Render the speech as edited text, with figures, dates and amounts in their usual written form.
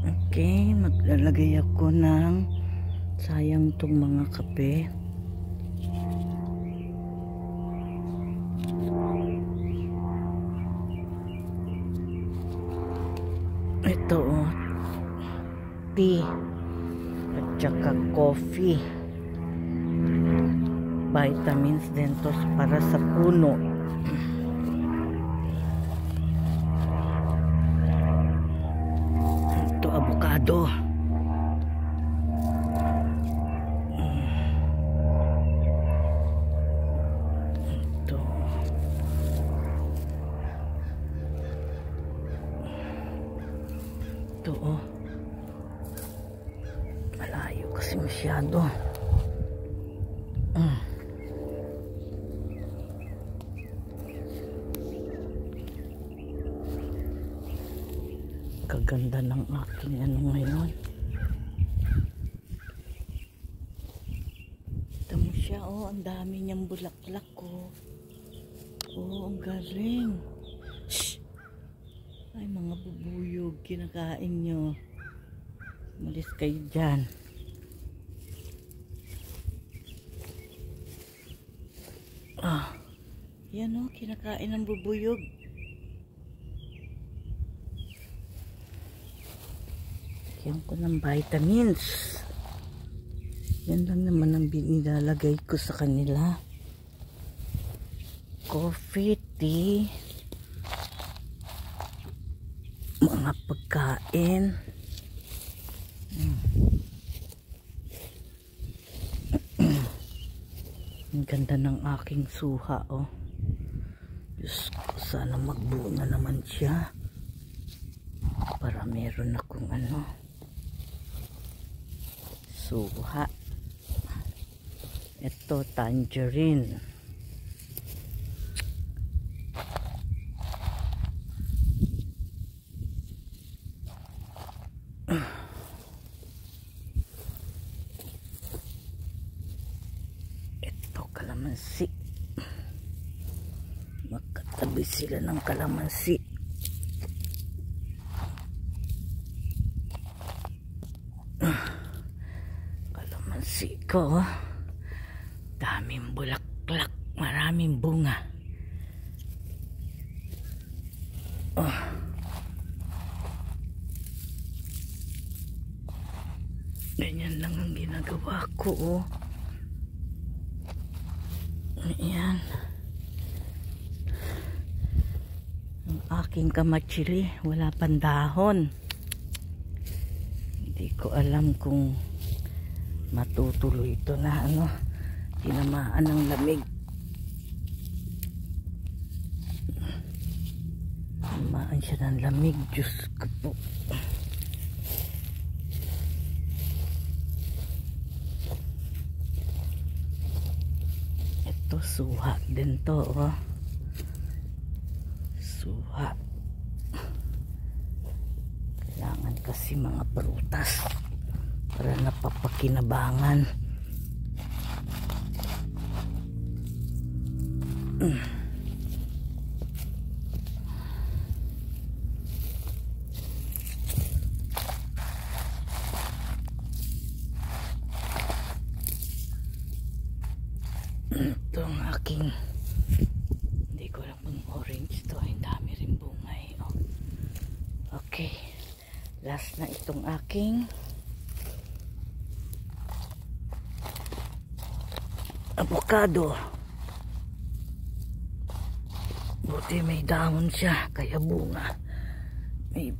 Okay, maglalagay ako ng sayang tong mga kape. Ito tea at saka coffee. Vitamins din to para sa puno. Ito avocado. Ito malayo kasi masyado. Kaganda ng aking ano ngayon. Ito mo siya, ang dami niyang bulaklak ang galing. Shhh! Ay, mga bubuyog, kinakain nyo. Malis kayo dyan. Yan kinakain ng bubuyog. Yan ko ng vitamins. Yan lang naman ang nilalagay ko sa kanila. Coffee, tea, mga pagkain. Ang ganda ng aking suha, Diyos ko, sana magbuo na naman siya para meron akong suha. Ito tangerine. Ito kalamansi. Magkatabi sila ng kalamansi. Kalamansi ko, daming bulaklak, maraming bunga. Ganyan lang ang ginagawa ko. Ayan. Ang aking kamatsili, wala pang dahon. Hindi ko alam kung matutuloy ito na tinamaan ng lamig. Tinamaan siya ng lamig, Diyos ko po. Ito suha din to, suha. Kailangan kasi mga prutas para napapakinabangan. Ito ang aking, hindi ko alam kung orange to, ay dami rin bunga Okay, last na itong aking avocado. Buti may dahon siya, kaya bunga. May